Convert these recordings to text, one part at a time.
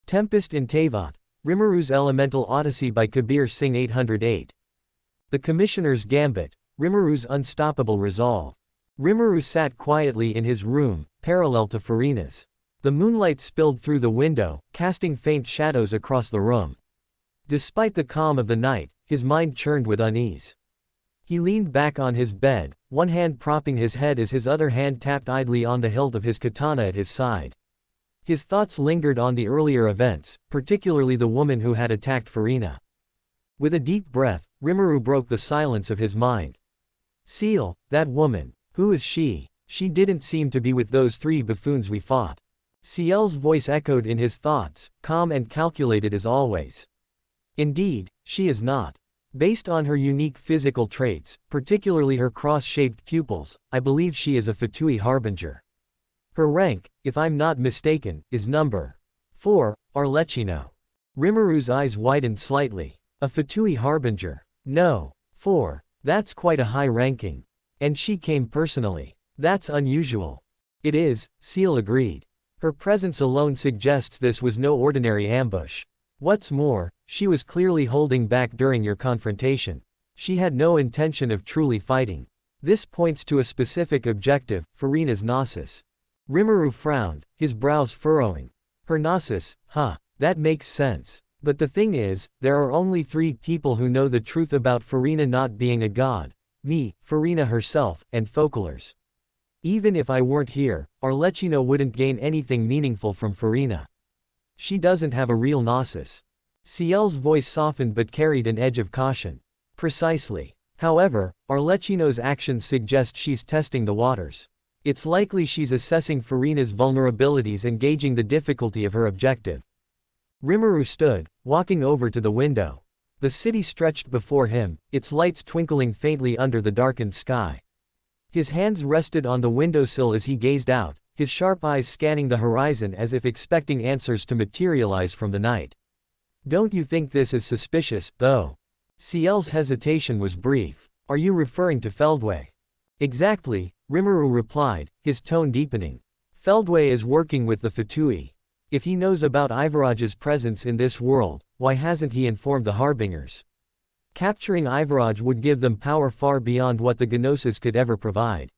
Tempest in Teyvat, Rimuru's Elemental Odyssey by KabirSingh808. The Commissioner's Gambit, Rimuru's Unstoppable Resolve. Rimuru sat quietly in his room, parallel to Farina's. The moonlight spilled through the window, casting faint shadows across the room. Despite the calm of the night, his mind churned with unease. He leaned back on his bed, one hand propping his head as his other hand tapped idly on the hilt of his katana at his side. His thoughts lingered on the earlier events, particularly the woman who had attacked Farina. With a deep breath, Rimuru broke the silence of his mind. Seal, that woman. Who is she? She didn't seem to be with those three buffoons we fought. Ciel's voice echoed in his thoughts, calm and calculated as always. Indeed, she is not. Based on her unique physical traits, particularly her cross-shaped pupils, I believe she is a Fatui harbinger. Her rank, if I'm not mistaken, is number 4, Arlecchino. Rimuru's eyes widened slightly. A Fatui harbinger? No. 4. That's quite a high ranking. And she came personally. That's unusual. It is, Ciel agreed. Her presence alone suggests this was no ordinary ambush. What's more, she was clearly holding back during your confrontation. She had no intention of truly fighting. This points to a specific objective, Farina's Gnosis. Rimuru frowned, his brows furrowing. Her Gnosis, that makes sense. But the thing is, there are only 3 people who know the truth about Farina not being a god. Me, Farina herself, and Focolars. Even if I weren't here, Arlecchino wouldn't gain anything meaningful from Farina. She doesn't have a real Gnosis. Ciel's voice softened but carried an edge of caution. Precisely. However, Arlecchino's actions suggest she's testing the waters. It's likely she's assessing Farina's vulnerabilities and gauging the difficulty of her objective. Rimuru stood, walking over to the window. The city stretched before him, its lights twinkling faintly under the darkened sky. His hands rested on the windowsill as he gazed out, his sharp eyes scanning the horizon as if expecting answers to materialize from the night. Don't you think this is suspicious, though? Ciel's hesitation was brief. Are you referring to Feldway? Exactly, Rimuru replied, his tone deepening. Feldway is working with the Fatui. If he knows about Ivaraj's presence in this world, why hasn't he informed the Harbingers? Capturing Ivaraj would give them power far beyond what the Gnosis could ever provide.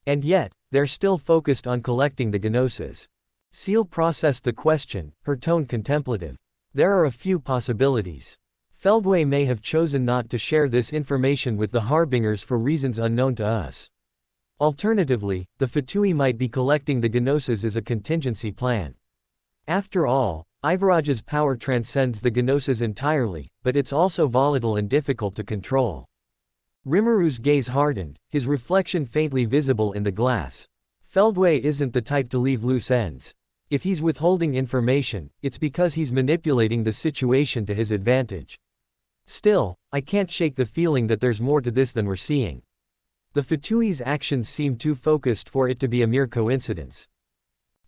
And yet, they're still focused on collecting the Gnosis. Ciel processed the question, her tone contemplative. There are a few possibilities. Feldway may have chosen not to share this information with the Harbingers for reasons unknown to us. Alternatively, the Fatui might be collecting the Gnosis as a contingency plan. After all, Ivaraj's power transcends the Gnosis entirely, but it's also volatile and difficult to control. Rimuru's gaze hardened, his reflection faintly visible in the glass. Feldway isn't the type to leave loose ends. If he's withholding information, it's because he's manipulating the situation to his advantage. Still, I can't shake the feeling that there's more to this than we're seeing. The Fatui's actions seem too focused for it to be a mere coincidence.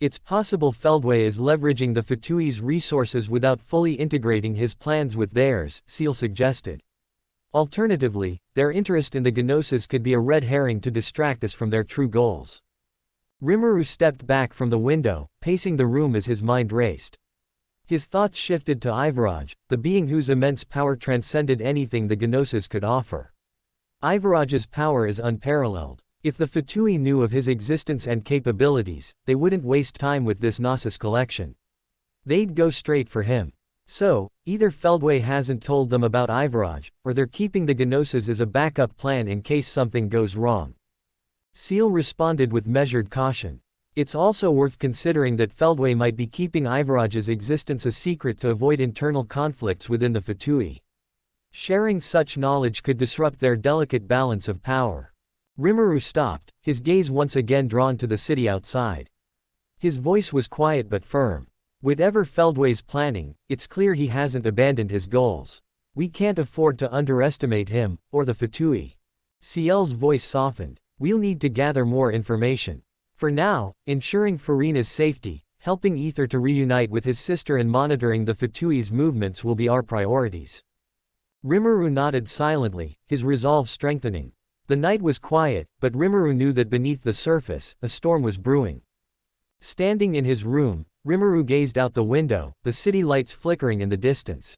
It's possible Feldway is leveraging the Fatui's resources without fully integrating his plans with theirs, Ciel suggested. Alternatively, their interest in the Gnosis could be a red herring to distract us from their true goals. Rimuru stepped back from the window, pacing the room as his mind raced. His thoughts shifted to Ivaraj, the being whose immense power transcended anything the Gnosis could offer. Ivaraj's power is unparalleled. If the Fatui knew of his existence and capabilities, they wouldn't waste time with this Gnosis collection. They'd go straight for him. So, either Feldway hasn't told them about Ivaraj, or they're keeping the Gnosis as a backup plan in case something goes wrong. Ciel responded with measured caution. It's also worth considering that Feldway might be keeping Ivaraj's existence a secret to avoid internal conflicts within the Fatui. Sharing such knowledge could disrupt their delicate balance of power. Rimuru stopped, his gaze once again drawn to the city outside. His voice was quiet but firm. Whatever Feldway's planning, it's clear he hasn't abandoned his goals. We can't afford to underestimate him, or the Fatui. Ciel's voice softened. We'll need to gather more information. For now, ensuring Farina's safety, helping Ether to reunite with his sister and monitoring the Fatui's movements will be our priorities. Rimuru nodded silently, his resolve strengthening. The night was quiet, but Rimuru knew that beneath the surface, a storm was brewing. Standing in his room, Rimuru gazed out the window, the city lights flickering in the distance.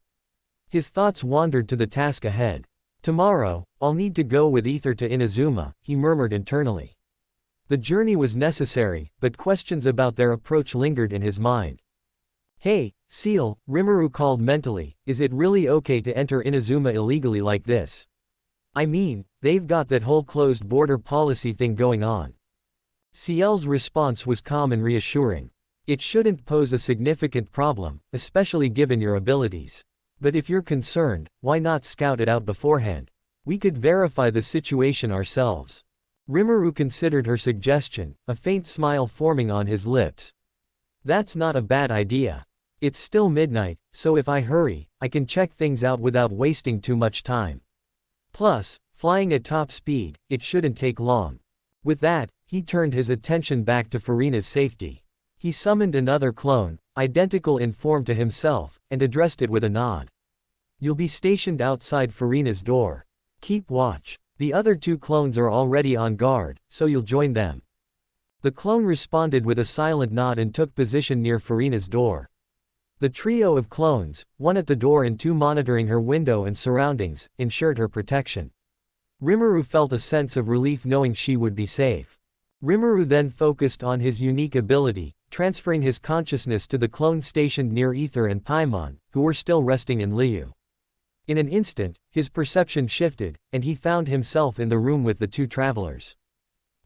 His thoughts wandered to the task ahead. Tomorrow, I'll need to go with Ether to Inazuma, he murmured internally. The journey was necessary, but questions about their approach lingered in his mind. Hey, Seal, Rimuru called mentally, is it really okay to enter Inazuma illegally like this? I mean, they've got that whole closed border policy thing going on. Ciel's response was calm and reassuring. It shouldn't pose a significant problem, especially given your abilities. But if you're concerned, why not scout it out beforehand? We could verify the situation ourselves. Rimuru considered her suggestion, a faint smile forming on his lips. That's not a bad idea. It's still midnight, so if I hurry, I can check things out without wasting too much time. Plus, flying at top speed, it shouldn't take long. With that, he turned his attention back to Furina's safety. He summoned another clone, identical in form to himself, and addressed it with a nod. You'll be stationed outside Furina's door. Keep watch. The other two clones are already on guard, so you'll join them. The clone responded with a silent nod and took position near Furina's door. The trio of clones, one at the door and two monitoring her window and surroundings, ensured her protection. Rimuru felt a sense of relief knowing she would be safe. Rimuru then focused on his unique ability, transferring his consciousness to the clone stationed near Ether and Paimon, who were still resting in Liu. In an instant, his perception shifted, and he found himself in the room with the two travelers.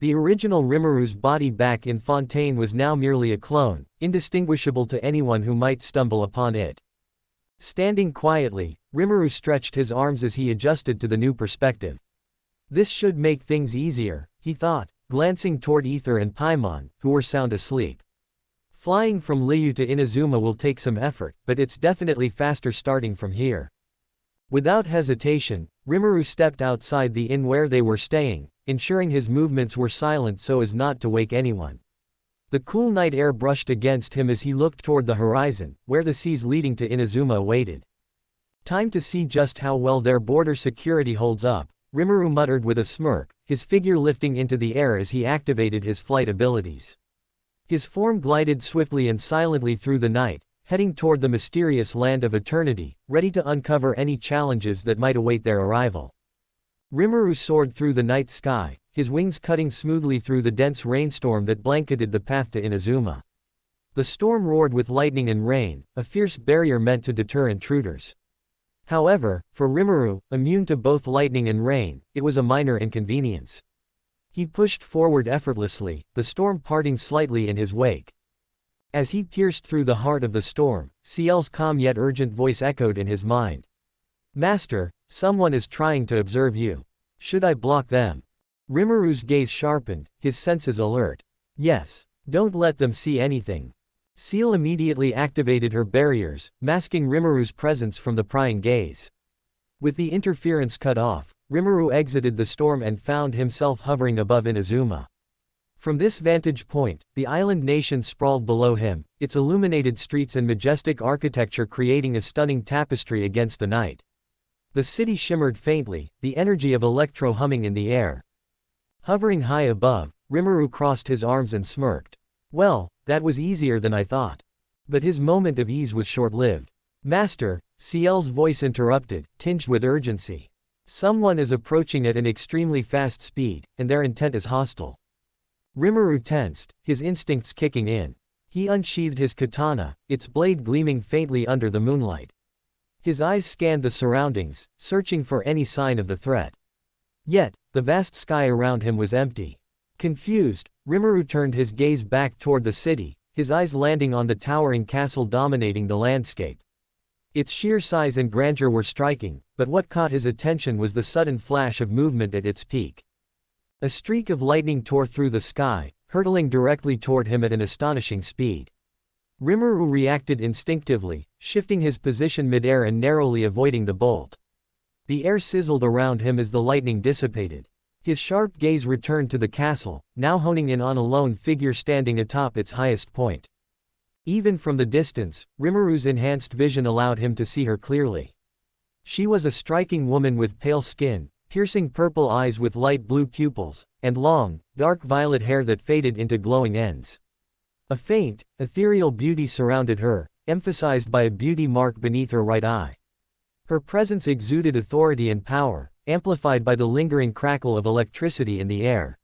The original Rimuru's body back in Fontaine was now merely a clone, indistinguishable to anyone who might stumble upon it. Standing quietly, Rimuru stretched his arms as he adjusted to the new perspective. This should make things easier, he thought, glancing toward Ether and Paimon, who were sound asleep. Flying from Liu to Inazuma will take some effort, but it's definitely faster starting from here. Without hesitation, Rimuru stepped outside the inn where they were staying, ensuring his movements were silent so as not to wake anyone. The cool night air brushed against him as he looked toward the horizon, where the seas leading to Inazuma awaited. Time to see just how well their border security holds up, Rimuru muttered with a smirk, his figure lifting into the air as he activated his flight abilities. His form glided swiftly and silently through the night, heading toward the mysterious land of eternity, ready to uncover any challenges that might await their arrival. Rimuru soared through the night sky, his wings cutting smoothly through the dense rainstorm that blanketed the path to Inazuma. The storm roared with lightning and rain, a fierce barrier meant to deter intruders. However, for Rimuru, immune to both lightning and rain, it was a minor inconvenience. He pushed forward effortlessly, the storm parting slightly in his wake. As he pierced through the heart of the storm, Ciel's calm yet urgent voice echoed in his mind. Master, someone is trying to observe you. Should I block them? Rimuru's gaze sharpened, his senses alert. Yes. Don't let them see anything. Ciel immediately activated her barriers, masking Rimuru's presence from the prying gaze. With the interference cut off, Rimuru exited the storm and found himself hovering above Inazuma. From this vantage point, the island nation sprawled below him, its illuminated streets and majestic architecture creating a stunning tapestry against the night. The city shimmered faintly, the energy of electro humming in the air. Hovering high above, Rimuru crossed his arms and smirked. Well, that was easier than I thought. But his moment of ease was short-lived. Master, Ciel's voice interrupted, tinged with urgency. Someone is approaching at an extremely fast speed, and their intent is hostile. Rimuru tensed, his instincts kicking in. He unsheathed his katana, its blade gleaming faintly under the moonlight. His eyes scanned the surroundings, searching for any sign of the threat. Yet, the vast sky around him was empty. Confused, Rimuru turned his gaze back toward the city, his eyes landing on the towering castle dominating the landscape. Its sheer size and grandeur were striking, but what caught his attention was the sudden flash of movement at its peak. A streak of lightning tore through the sky, hurtling directly toward him at an astonishing speed. Rimuru reacted instinctively, shifting his position midair and narrowly avoiding the bolt. The air sizzled around him as the lightning dissipated. His sharp gaze returned to the castle, now honing in on a lone figure standing atop its highest point. Even from the distance, Rimuru's enhanced vision allowed him to see her clearly. She was a striking woman with pale skin, piercing purple eyes with light blue pupils, and long, dark violet hair that faded into glowing ends. A faint, ethereal beauty surrounded her, emphasized by a beauty mark beneath her right eye. Her presence exuded authority and power, amplified by the lingering crackle of electricity in the air.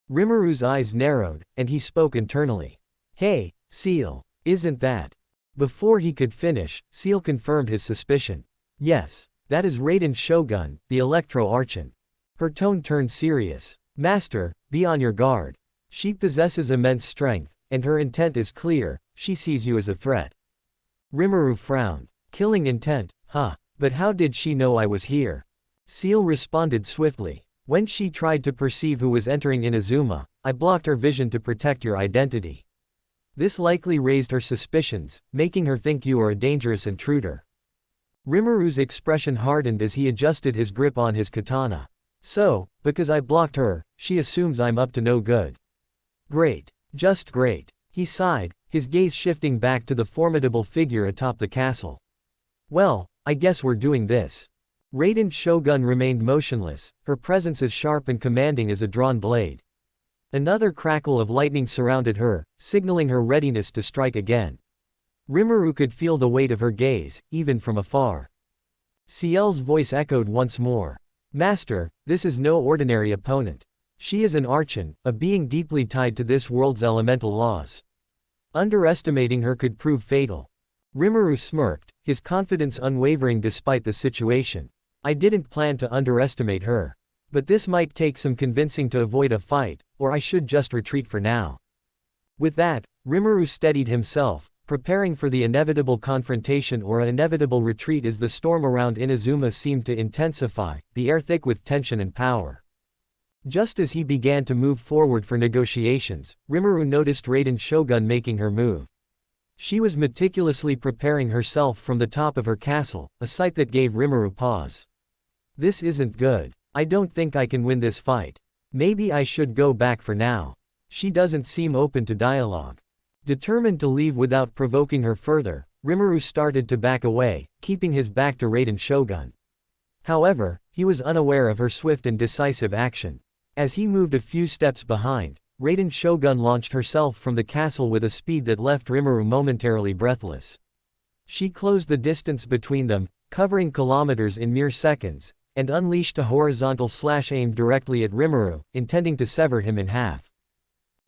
Rimuru's eyes narrowed, and he spoke internally. Hey, Seal, isn't that? Before he could finish, Seal confirmed his suspicion. Yes, that is Raiden Shogun, the Electro-Archon. Her tone turned serious. Master, be on your guard. She possesses immense strength, and her intent is clear, she sees you as a threat. Rimuru frowned. Killing intent, huh? But how did she know I was here? Seal responded swiftly. When she tried to perceive who was entering Inazuma, I blocked her vision to protect your identity. This likely raised her suspicions, making her think you are a dangerous intruder. Rimuru's expression hardened as he adjusted his grip on his katana. So, because I blocked her, she assumes I'm up to no good. Great. Just great. He sighed, his gaze shifting back to the formidable figure atop the castle. Well, I guess we're doing this. Raiden Shogun remained motionless, her presence as sharp and commanding as a drawn blade. Another crackle of lightning surrounded her, signaling her readiness to strike again. Rimuru could feel the weight of her gaze, even from afar. Ciel's voice echoed once more. Master, this is no ordinary opponent. She is an Archon, a being deeply tied to this world's elemental laws. Underestimating her could prove fatal. Rimuru smirked, his confidence unwavering despite the situation. I didn't plan to underestimate her. But this might take some convincing to avoid a fight, or I should just retreat for now. With that, Rimuru steadied himself, preparing for the inevitable confrontation or an inevitable retreat as the storm around Inazuma seemed to intensify, the air thick with tension and power. Just as he began to move forward for negotiations, Rimuru noticed Raiden Shogun making her move. She was meticulously preparing herself from the top of her castle, a sight that gave Rimuru pause. This isn't good. I don't think I can win this fight. Maybe I should go back for now. She doesn't seem open to dialogue. Determined to leave without provoking her further, Rimuru started to back away, keeping his back to Raiden Shogun. However, he was unaware of her swift and decisive action. As he moved a few steps behind, Raiden Shogun launched herself from the castle with a speed that left Rimuru momentarily breathless. She closed the distance between them, covering kilometers in mere seconds, and unleashed a horizontal slash aimed directly at Rimuru, intending to sever him in half.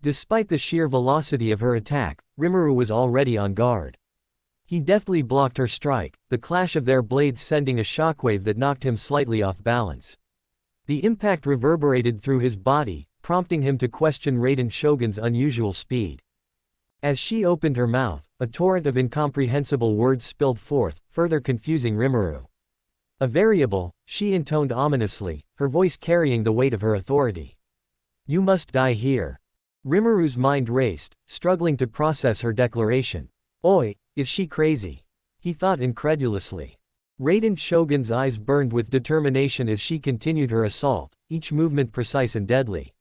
Despite the sheer velocity of her attack, Rimuru was already on guard. He deftly blocked her strike, the clash of their blades sending a shockwave that knocked him slightly off balance. The impact reverberated through his body, prompting him to question Raiden Shogun's unusual speed. As she opened her mouth, a torrent of incomprehensible words spilled forth, further confusing Rimuru. A variable, she intoned ominously, her voice carrying the weight of her authority. You must die here. Rimuru's mind raced, struggling to process her declaration. Oi, is she crazy? He thought incredulously. Raiden Shogun's eyes burned with determination as she continued her assault, each movement precise and deadly.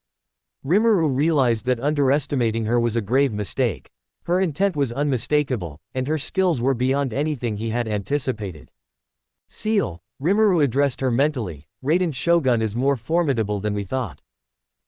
Rimuru realized that underestimating her was a grave mistake. Her intent was unmistakable, and her skills were beyond anything he had anticipated. Seal, Rimuru addressed her mentally, Raiden Shogun is more formidable than we thought.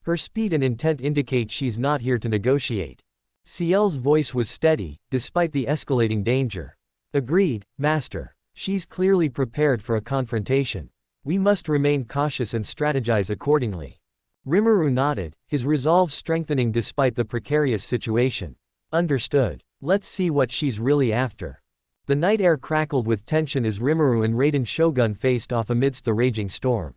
Her speed and intent indicate she's not here to negotiate. Ciel's voice was steady, despite the escalating danger. Agreed, Master. She's clearly prepared for a confrontation. We must remain cautious and strategize accordingly. Rimuru nodded, his resolve strengthening despite the precarious situation. Understood. Let's see what she's really after. The night air crackled with tension as Rimuru and Raiden Shogun faced off amidst the raging storm.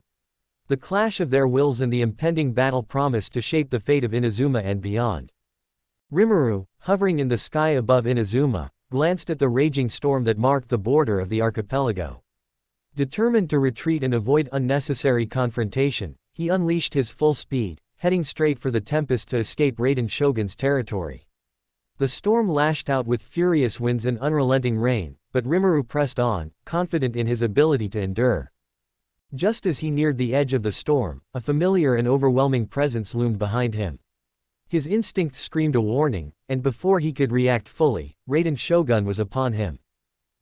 The clash of their wills and the impending battle promised to shape the fate of Inazuma and beyond. Rimuru, hovering in the sky above Inazuma, glanced at the raging storm that marked the border of the archipelago. Determined to retreat and avoid unnecessary confrontation, he unleashed his full speed, heading straight for the tempest to escape Raiden Shogun's territory. The storm lashed out with furious winds and unrelenting rain, but Rimuru pressed on, confident in his ability to endure. Just as he neared the edge of the storm, a familiar and overwhelming presence loomed behind him. His instinct screamed a warning, and before he could react fully, Raiden Shogun was upon him.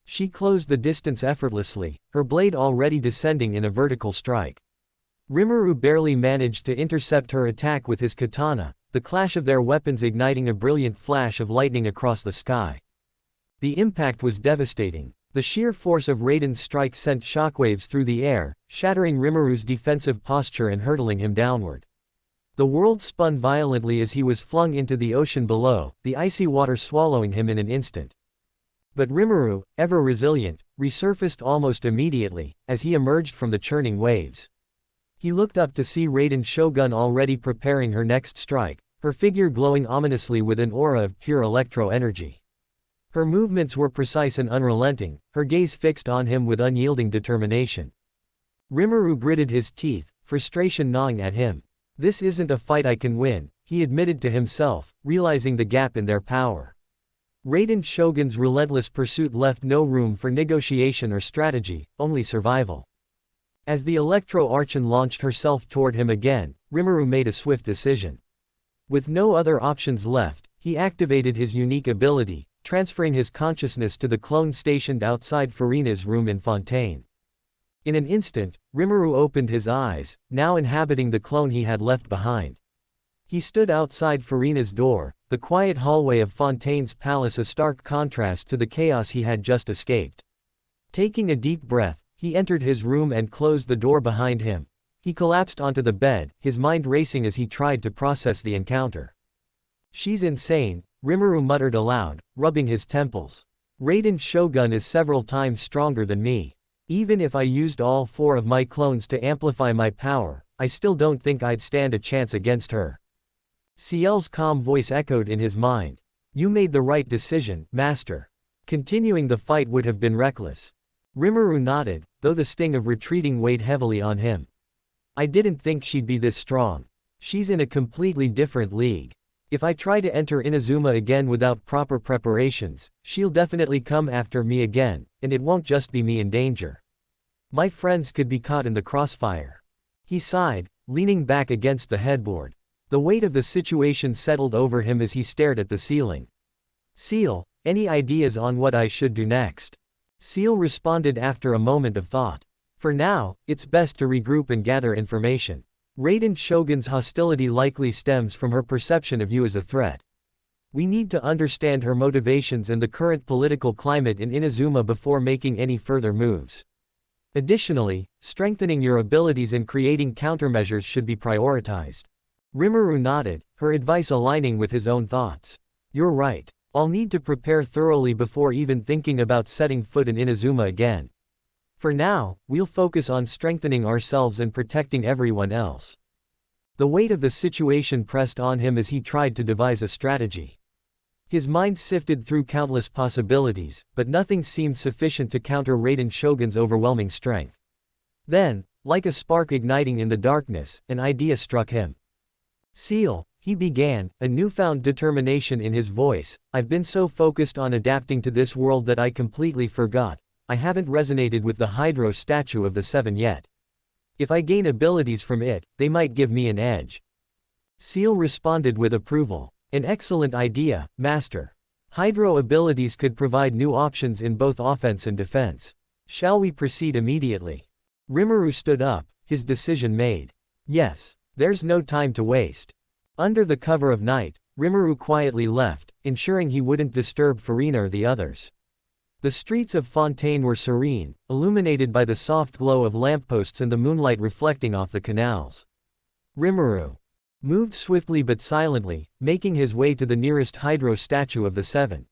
She closed the distance effortlessly, her blade already descending in a vertical strike. Rimuru barely managed to intercept her attack with his katana, the clash of their weapons igniting a brilliant flash of lightning across the sky. The impact was devastating. The sheer force of Raiden's strike sent shockwaves through the air, shattering Rimuru's defensive posture and hurtling him downward. The world spun violently as he was flung into the ocean below, the icy water swallowing him in an instant. But Rimuru, ever resilient, resurfaced almost immediately, as he emerged from the churning waves. He looked up to see Raiden Shogun already preparing her next strike, her figure glowing ominously with an aura of pure electro-energy. Her movements were precise and unrelenting, her gaze fixed on him with unyielding determination. Rimuru gritted his teeth, frustration gnawing at him. This isn't a fight I can win, he admitted to himself, realizing the gap in their power. Raiden Shogun's relentless pursuit left no room for negotiation or strategy, only survival. As the Electro-Archon launched herself toward him again, Rimuru made a swift decision. With no other options left, he activated his unique ability, transferring his consciousness to the clone stationed outside Furina's room in Fontaine. In an instant, Rimuru opened his eyes, now inhabiting the clone he had left behind. He stood outside Furina's door, the quiet hallway of Fontaine's palace a stark contrast to the chaos he had just escaped. Taking a deep breath, he entered his room and closed the door behind him. He collapsed onto the bed, his mind racing as he tried to process the encounter. "She's insane," Rimuru muttered aloud, rubbing his temples. "Raiden Shogun is several times stronger than me. Even if I used all 4 of my clones to amplify my power, I still don't think I'd stand a chance against her." Ciel's calm voice echoed in his mind. "You made the right decision, Master. Continuing the fight would have been reckless." Rimuru nodded, though the sting of retreating weighed heavily on him. "I didn't think she'd be this strong. She's in a completely different league. If I try to enter Inazuma again without proper preparations, she'll definitely come after me again, and it won't just be me in danger. My friends could be caught in the crossfire." He sighed, leaning back against the headboard. The weight of the situation settled over him as he stared at the ceiling. "Ciel, any ideas on what I should do next?" Ciel responded after a moment of thought. "For now, it's best to regroup and gather information. Raiden Shogun's hostility likely stems from her perception of you as a threat. We need to understand her motivations and the current political climate in Inazuma before making any further moves. Additionally, strengthening your abilities and creating countermeasures should be prioritized." Rimuru nodded, her advice aligning with his own thoughts. "You're right. I'll need to prepare thoroughly before even thinking about setting foot in Inazuma again. For now, we'll focus on strengthening ourselves and protecting everyone else." The weight of the situation pressed on him as he tried to devise a strategy. His mind sifted through countless possibilities, but nothing seemed sufficient to counter Raiden Shogun's overwhelming strength. Then, like a spark igniting in the darkness, an idea struck him. "Ciel," he began, a newfound determination in his voice, "I've been so focused on adapting to this world that I completely forgot. I haven't resonated with the Hydro statue of the 7 yet. If I gain abilities from it, they might give me an edge." Ciel responded with approval. "An excellent idea, Master. Hydro abilities could provide new options in both offense and defense. Shall we proceed immediately?" Rimuru stood up, his decision made. "Yes. There's no time to waste." Under the cover of night, Rimuru quietly left, ensuring he wouldn't disturb Furina or the others. The streets of Fontaine were serene, illuminated by the soft glow of lampposts and the moonlight reflecting off the canals. Rimuru moved swiftly but silently, making his way to the nearest Hydro statue of the 7.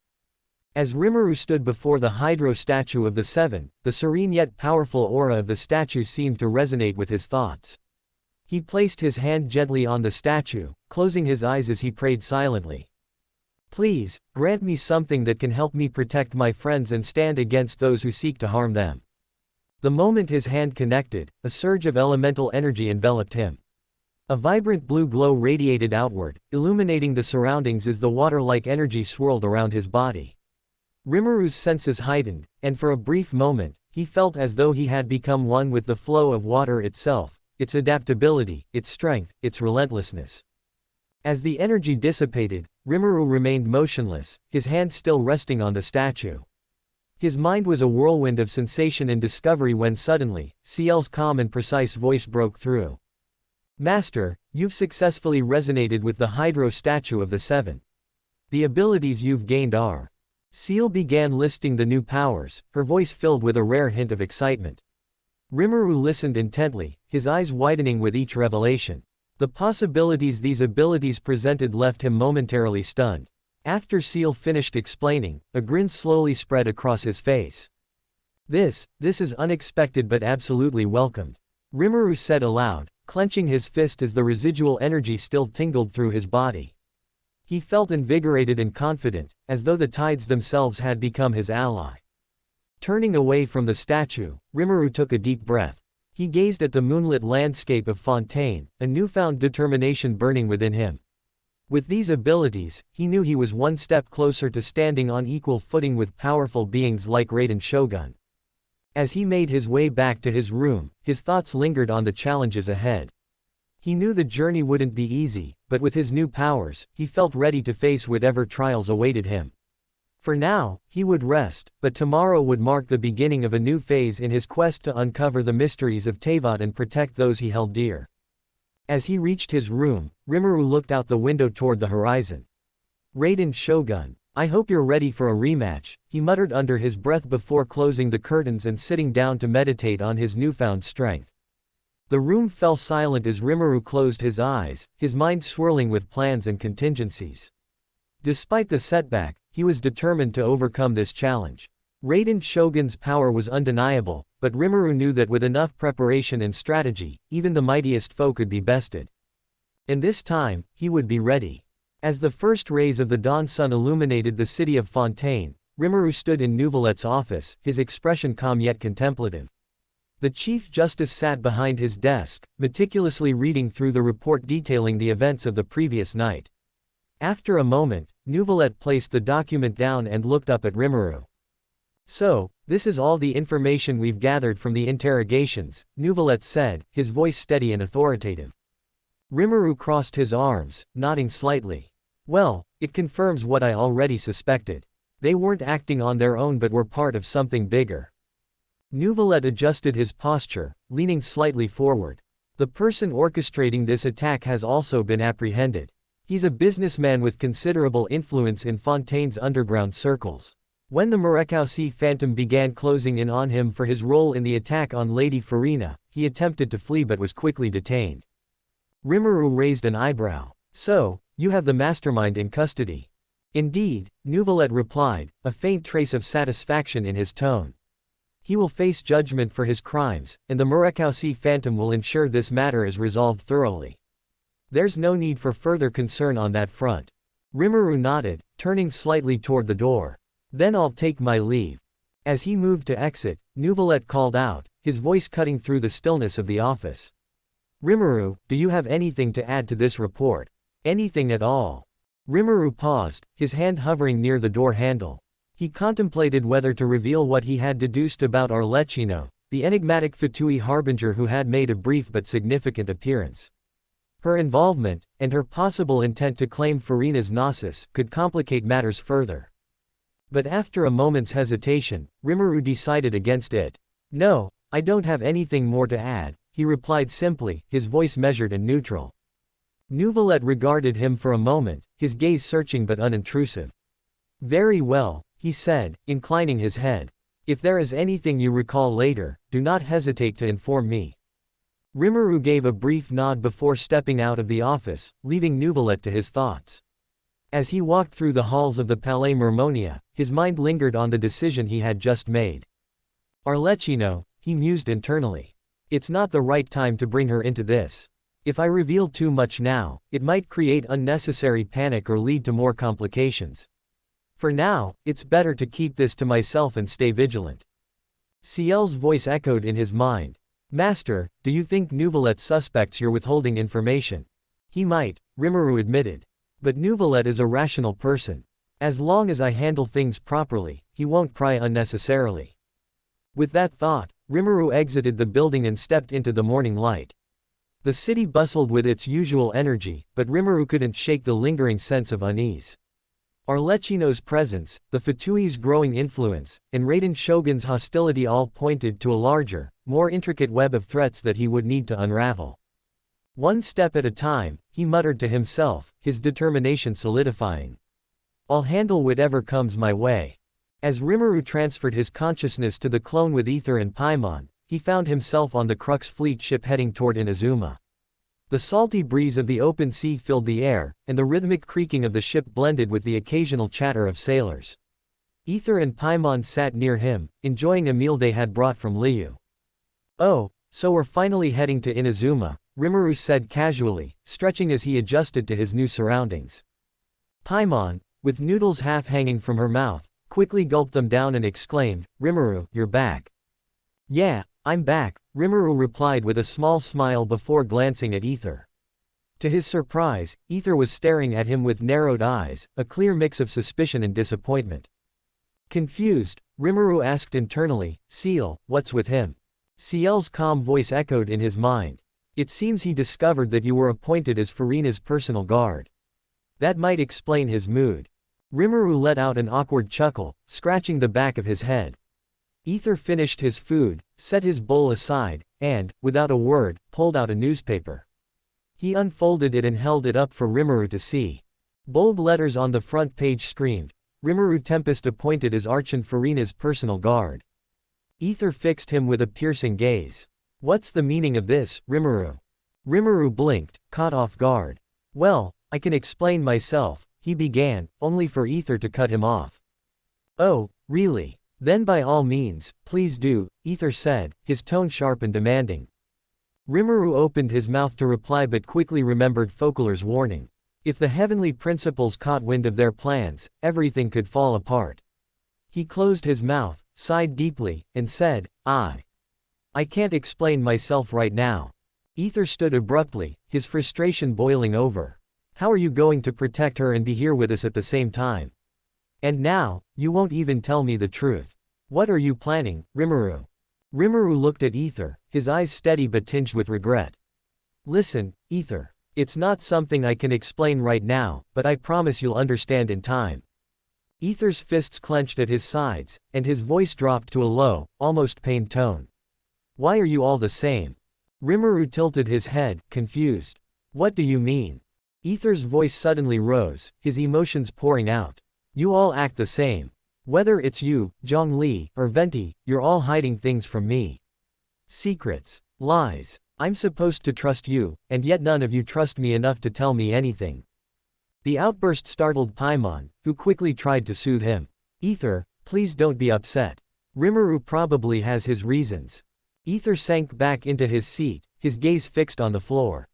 As Rimuru stood before the Hydro statue of the 7, the serene yet powerful aura of the statue seemed to resonate with his thoughts. He placed his hand gently on the statue, closing his eyes as he prayed silently. "Please, grant me something that can help me protect my friends and stand against those who seek to harm them." The moment his hand connected, a surge of elemental energy enveloped him. A vibrant blue glow radiated outward, illuminating the surroundings as the water-like energy swirled around his body. Rimuru's senses heightened, and for a brief moment, he felt as though he had become one with the flow of water itself, its adaptability, its strength, its relentlessness. As the energy dissipated, Rimuru remained motionless, his hand still resting on the statue. His mind was a whirlwind of sensation and discovery when suddenly, Ciel's calm and precise voice broke through. Master, you've successfully resonated with the Hydro statue of the Seven. The abilities you've gained are. Seal began listing the new powers, her voice filled with a rare hint of excitement. Rimuru listened intently, his eyes widening with each revelation. The possibilities these abilities presented left him momentarily stunned. After Seal finished explaining, a grin slowly spread across his face. This is unexpected but absolutely welcomed. Rimuru said aloud, clenching his fist as the residual energy still tingled through his body. He felt invigorated and confident, as though the tides themselves had become his ally. Turning away from the statue, Rimuru took a deep breath. He gazed at the moonlit landscape of Fontaine, a newfound determination burning within him. With these abilities, he knew he was one step closer to standing on equal footing with powerful beings like Raiden Shogun. As he made his way back to his room, his thoughts lingered on the challenges ahead. He knew the journey wouldn't be easy, but with his new powers, he felt ready to face whatever trials awaited him. For now, he would rest, but tomorrow would mark the beginning of a new phase in his quest to uncover the mysteries of Teyvat and protect those he held dear. As he reached his room, Rimuru looked out the window toward the horizon. Raiden Shogun, I hope you're ready for a rematch, he muttered under his breath before closing the curtains and sitting down to meditate on his newfound strength. The room fell silent as Rimuru closed his eyes, his mind swirling with plans and contingencies. Despite the setback, he was determined to overcome this challenge. Raiden Shogun's power was undeniable, but Rimuru knew that with enough preparation and strategy, even the mightiest foe could be bested. And this time, he would be ready. As the first rays of the dawn sun illuminated the city of Fontaine, Rimuru stood in Nouvelette's office, his expression calm yet contemplative. The Chief Justice sat behind his desk, meticulously reading through the report detailing the events of the previous night. After a moment, Nouvelette placed the document down and looked up at Rimuru. So, this is all the information we've gathered from the interrogations, Nouvelette said, his voice steady and authoritative. Rimuru crossed his arms, nodding slightly. Well, it confirms what I already suspected. They weren't acting on their own but were part of something bigger. Nouvelette adjusted his posture, leaning slightly forward. The person orchestrating this attack has also been apprehended. He's a businessman with considerable influence in Fontaine's underground circles. When the Murakami Phantom began closing in on him for his role in the attack on Lady Farina, he attempted to flee but was quickly detained. Rimuru raised an eyebrow. So, you have the mastermind in custody. Indeed, Nouvelette replied, a faint trace of satisfaction in his tone. He will face judgment for his crimes, and the Murakami Phantom will ensure this matter is resolved thoroughly. There's no need for further concern on that front. Rimuru nodded, turning slightly toward the door. Then I'll take my leave. As he moved to exit, Nouvelette called out, his voice cutting through the stillness of the office. Rimuru, do you have anything to add to this report? Anything at all? Rimuru paused, his hand hovering near the door handle. He contemplated whether to reveal what he had deduced about Arlecchino, the enigmatic Fatui harbinger who had made a brief but significant appearance. Her involvement, and her possible intent to claim Farina's Gnosis, could complicate matters further. But after a moment's hesitation, Rimuru decided against it. No, I don't have anything more to add, he replied simply, his voice measured and neutral. Nouvelette regarded him for a moment, his gaze searching but unintrusive. Very well, he said, inclining his head. If there is anything you recall later, do not hesitate to inform me. Rimuru gave a brief nod before stepping out of the office, leaving Nouvelette to his thoughts. As he walked through the halls of the Palais Mermonia, his mind lingered on the decision he had just made. Arlecchino, he mused internally. It's not the right time to bring her into this. If I reveal too much now, it might create unnecessary panic or lead to more complications. For now, it's better to keep this to myself and stay vigilant. Ciel's voice echoed in his mind. Master, do you think Nouvelette suspects you're withholding information? He might, Rimuru admitted. But Nouvelette is a rational person. As long as I handle things properly, he won't pry unnecessarily. With that thought, Rimuru exited the building and stepped into the morning light. The city bustled with its usual energy, but Rimuru couldn't shake the lingering sense of unease. Arlecchino's presence, the Fatui's growing influence, and Raiden Shogun's hostility all pointed to a larger, more intricate web of threats that he would need to unravel. One step at a time, he muttered to himself, his determination solidifying. I'll handle whatever comes my way. As Rimuru transferred his consciousness to the clone with Ether and Paimon, he found himself on the Crux fleet ship heading toward Inazuma. The salty breeze of the open sea filled the air, and the rhythmic creaking of the ship blended with the occasional chatter of sailors. Ether and Paimon sat near him, enjoying a meal they had brought from Liu. Oh, so we're finally heading to Inazuma, Rimuru said casually, stretching as he adjusted to his new surroundings. Paimon, with noodles half hanging from her mouth, quickly gulped them down and exclaimed, Rimuru, you're back. Yeah, I'm back, Rimuru replied with a small smile before glancing at Ether. To his surprise, Ether was staring at him with narrowed eyes, a clear mix of suspicion and disappointment. Confused, Rimuru asked internally, Ciel, what's with him? Ciel's calm voice echoed in his mind. It seems he discovered that you were appointed as Furina's personal guard. That might explain his mood. Rimuru let out an awkward chuckle, scratching the back of his head. Ether finished his food, set his bowl aside, and, without a word, pulled out a newspaper. He unfolded it and held it up for Rimuru to see. Bold letters on the front page screamed, Rimuru Tempest appointed as Archon Furina's personal guard. Ether fixed him with a piercing gaze. What's the meaning of this, Rimuru? Rimuru blinked, caught off guard. Well, I can explain myself, he began, only for Ether to cut him off. Oh, really? Then by all means, please do, Ether said, his tone sharp and demanding. Rimuru opened his mouth to reply but quickly remembered Focalor's warning. If the heavenly principles caught wind of their plans, everything could fall apart. He closed his mouth, sighed deeply, and said, I can't explain myself right now. Ether stood abruptly, his frustration boiling over. How are you going to protect her and be here with us at the same time? And now, you won't even tell me the truth. What are you planning, Rimuru? Rimuru looked at Ether, his eyes steady but tinged with regret. Listen, Ether. It's not something I can explain right now, but I promise you'll understand in time. Ether's fists clenched at his sides, and his voice dropped to a low, almost pained tone. Why are you all the same? Rimuru tilted his head, confused. What do you mean? Ether's voice suddenly rose, his emotions pouring out. You all act the same. Whether it's you, Zhongli, or Venti, you're all hiding things from me. Secrets. Lies. I'm supposed to trust you, and yet none of you trust me enough to tell me anything. The outburst startled Paimon, who quickly tried to soothe him. Ether, please don't be upset. Rimuru probably has his reasons. Ether sank back into his seat, his gaze fixed on the floor.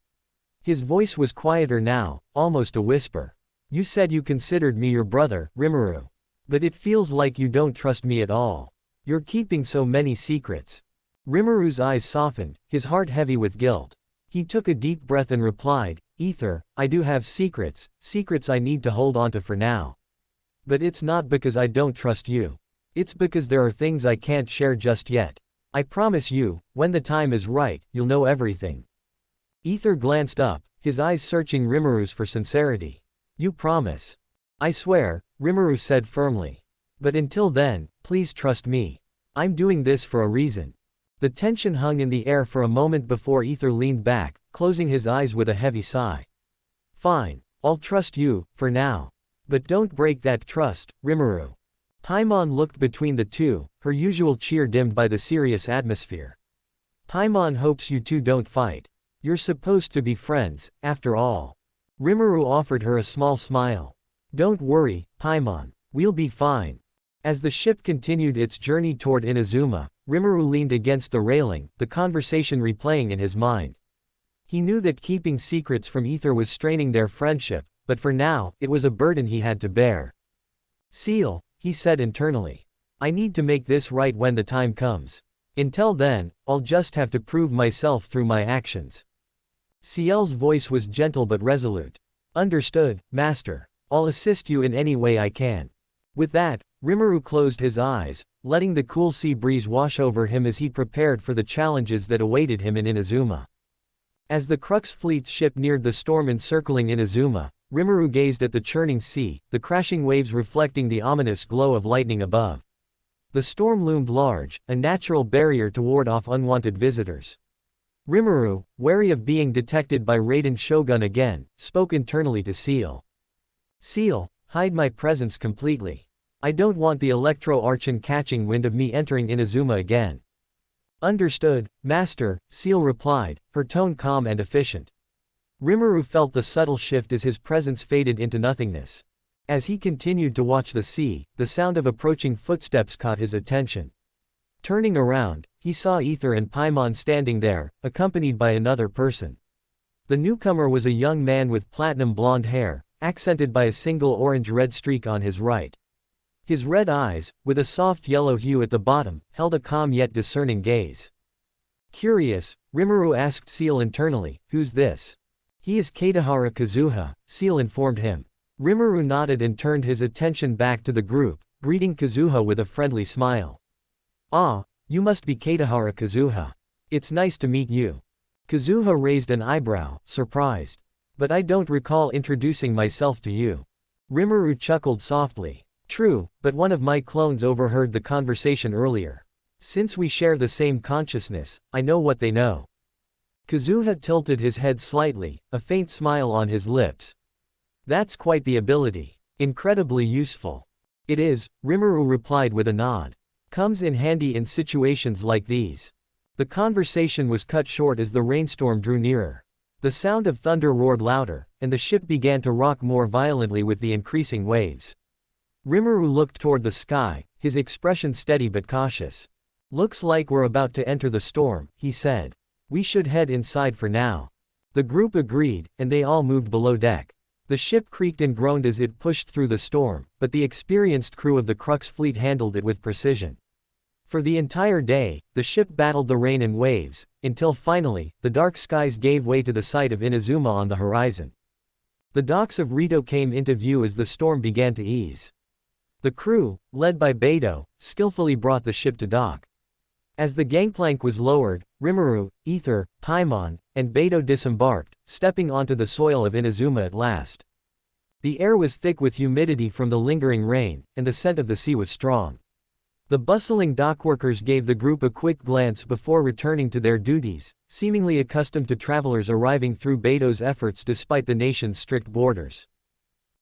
His voice was quieter now, almost a whisper. You said you considered me your brother, Rimuru. But it feels like you don't trust me at all. You're keeping so many secrets. Rimuru's eyes softened, his heart heavy with guilt. He took a deep breath and replied, Ether, I do have secrets I need to hold onto for now. But it's not because I don't trust you. It's because there are things I can't share just yet. I promise you, when the time is right, you'll know everything. Ether glanced up, his eyes searching Rimuru's for sincerity. You promise? I swear, Rimuru said firmly. But until then, please trust me. I'm doing this for a reason. The tension hung in the air for a moment before Ether leaned back, closing his eyes with a heavy sigh. Fine, I'll trust you, for now. But don't break that trust, Rimuru. Paimon looked between the two, her usual cheer dimmed by the serious atmosphere. Paimon hopes you two don't fight. You're supposed to be friends, after all. Rimuru offered her a small smile. Don't worry, Paimon. We'll be fine. As the ship continued its journey toward Inazuma, Rimuru leaned against the railing, the conversation replaying in his mind. He knew that keeping secrets from Ether was straining their friendship, but for now, it was a burden he had to bear. Ciel, he said internally. I need to make this right when the time comes. Until then, I'll just have to prove myself through my actions. Ciel's voice was gentle but resolute. Understood, Master. I'll assist you in any way I can. With that, Rimuru closed his eyes, letting the cool sea breeze wash over him as he prepared for the challenges that awaited him in Inazuma. As the Crux fleet's ship neared the storm encircling Inazuma, Rimuru gazed at the churning sea, the crashing waves reflecting the ominous glow of lightning above. The storm loomed large, a natural barrier to ward off unwanted visitors. Rimuru, wary of being detected by Raiden Shogun again, spoke internally to Seal. Seal, hide my presence completely. I don't want the Electro Archon catching wind of me entering Inazuma again. Understood, Master, Seal replied, her tone calm and efficient. Rimuru felt the subtle shift as his presence faded into nothingness. As he continued to watch the sea, the sound of approaching footsteps caught his attention. Turning around, he saw Ether and Paimon standing there, accompanied by another person. The newcomer was a young man with platinum blonde hair, accented by a single orange-red streak on his right. His red eyes, with a soft yellow hue at the bottom, held a calm yet discerning gaze. Curious, Rimuru asked Seal internally, "Who's this?" "He is Katahara Kazuha," Seal informed him. Rimuru nodded and turned his attention back to the group, greeting Kazuha with a friendly smile. "Ah, you must be Katahara Kazuha. It's nice to meet you." Kazuha raised an eyebrow, surprised. "But I don't recall introducing myself to you." Rimuru chuckled softly. "True, but one of my clones overheard the conversation earlier. Since we share the same consciousness, I know what they know." Kazuha tilted his head slightly, a faint smile on his lips. "That's quite the ability. Incredibly useful." "It is," Rimuru replied with a nod. "Comes in handy in situations like these." The conversation was cut short as the rainstorm drew nearer. The sound of thunder roared louder, and the ship began to rock more violently with the increasing waves. Rimuru looked toward the sky, his expression steady but cautious. "Looks like we're about to enter the storm," he said. "We should head inside for now." The group agreed, and they all moved below deck. The ship creaked and groaned as it pushed through the storm, but the experienced crew of the Crux fleet handled it with precision. For the entire day, the ship battled the rain and waves, until finally, the dark skies gave way to the sight of Inazuma on the horizon. The docks of Rito came into view as the storm began to ease. The crew, led by Beidou, skillfully brought the ship to dock. As the gangplank was lowered, Rimuru, Ether, Paimon, and Beidou disembarked, stepping onto the soil of Inazuma at last. The air was thick with humidity from the lingering rain, and the scent of the sea was strong. The bustling dockworkers gave the group a quick glance before returning to their duties, seemingly accustomed to travelers arriving through Beidou's efforts despite the nation's strict borders.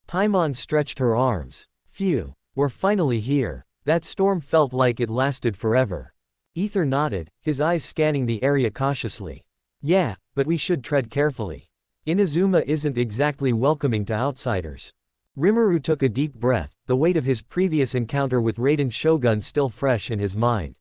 Paimon stretched her arms. "Phew, we're finally here. That storm felt like it lasted forever." Ether nodded, his eyes scanning the area cautiously. "Yeah, but we should tread carefully. Inazuma isn't exactly welcoming to outsiders." Rimuru took a deep breath, the weight of his previous encounter with Raiden Shogun still fresh in his mind.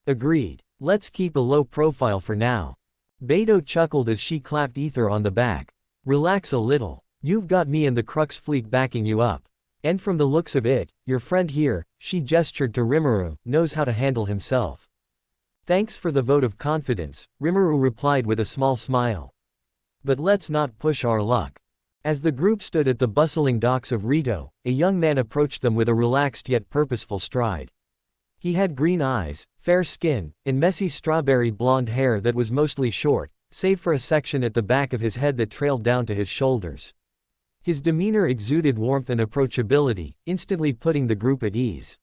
"Agreed. Let's keep a low profile for now." Beidou chuckled as she clapped Ether on the back. "Relax a little. You've got me and the Crux fleet backing you up. And from the looks of it, your friend here," she gestured to Rimuru, "knows how to handle himself." "Thanks for the vote of confidence," Rimuru replied with a small smile. "But let's not push our luck." As the group stood at the bustling docks of Rito, a young man approached them with a relaxed yet purposeful stride. He had green eyes, fair skin, and messy strawberry blonde hair that was mostly short, save for a section at the back of his head that trailed down to his shoulders. His demeanor exuded warmth and approachability, instantly putting the group at ease.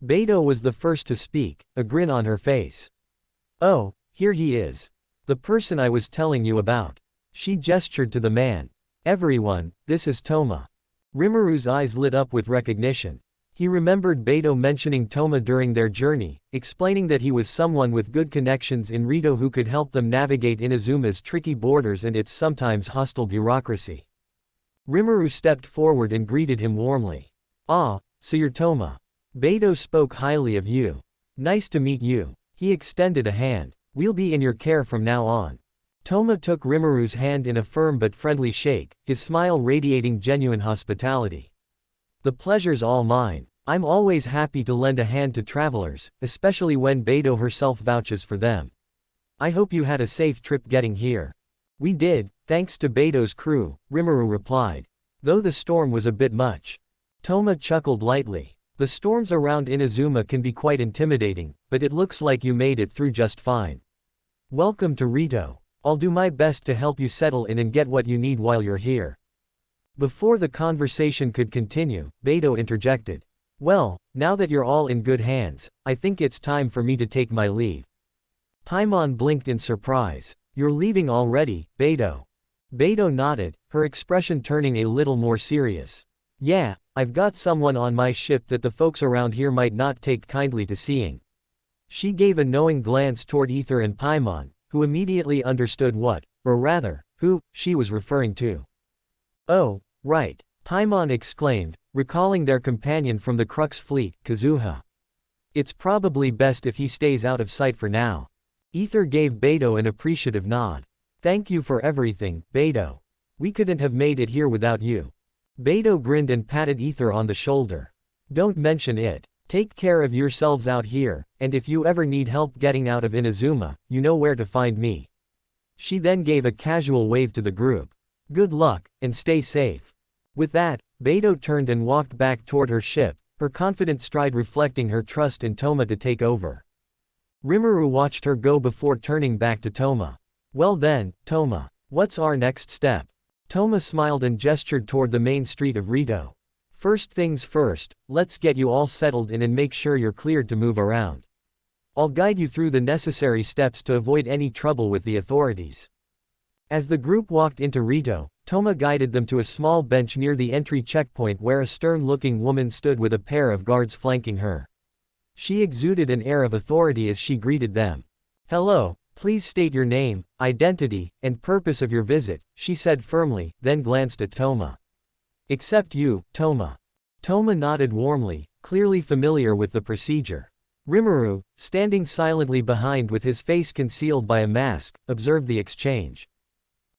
Beidou was the first to speak, a grin on her face. "Oh, here he is. The person I was telling you about." She gestured to the man. "Everyone, this is Toma." Rimuru's eyes lit up with recognition. He remembered Beidou mentioning Toma during their journey, explaining that he was someone with good connections in Rito who could help them navigate Inazuma's tricky borders and its sometimes hostile bureaucracy. Rimuru stepped forward and greeted him warmly. "Ah, so you're Toma. Beidou spoke highly of you. Nice to meet you." He extended a hand. "We'll be in your care from now on." Toma took Rimuru's hand in a firm but friendly shake, his smile radiating genuine hospitality. "The pleasure's all mine. I'm always happy to lend a hand to travelers, especially when Beidou herself vouches for them. I hope you had a safe trip getting here." "We did, thanks to Beidou's crew," Rimuru replied. "Though the storm was a bit much." Toma chuckled lightly. "The storms around Inazuma can be quite intimidating, but it looks like you made it through just fine. Welcome to Rito. I'll do my best to help you settle in and get what you need while you're here." Before the conversation could continue, Beidou interjected. "Well, now that you're all in good hands, I think it's time for me to take my leave." Paimon blinked in surprise. You're leaving already, Beidou. Beidou nodded, her expression turning a little more serious. Yeah, I've got someone on my ship that the folks around here might not take kindly to seeing. She gave a knowing glance toward Ether and Paimon, who immediately understood what, or rather, who, she was referring to. Oh, right, Paimon exclaimed, recalling their companion from the Crux fleet, Kazuha. It's probably best if he stays out of sight for now. Ether gave Beidou an appreciative nod. Thank you for everything, Beidou. We couldn't have made it here without you. Beidou grinned and patted Ether on the shoulder. Don't mention it. Take care of yourselves out here, and if you ever need help getting out of Inazuma, you know where to find me. She then gave a casual wave to the group. Good luck, and stay safe. With that, Beidou turned and walked back toward her ship, her confident stride reflecting her trust in Toma to take over. Rimuru watched her go before turning back to Toma. Well then, Toma, what's our next step? Toma smiled and gestured toward the main street of Rito. First things first, let's get you all settled in and make sure you're cleared to move around. I'll guide you through the necessary steps to avoid any trouble with the authorities. As the group walked into Rito, Toma guided them to a small bench near the entry checkpoint where a stern-looking woman stood with a pair of guards flanking her. She exuded an air of authority as she greeted them. Hello, please state your name, identity, and purpose of your visit, she said firmly, then glanced at Toma. Except you, Toma. Toma nodded warmly, clearly familiar with the procedure. Rimuru, standing silently behind with his face concealed by a mask, observed the exchange.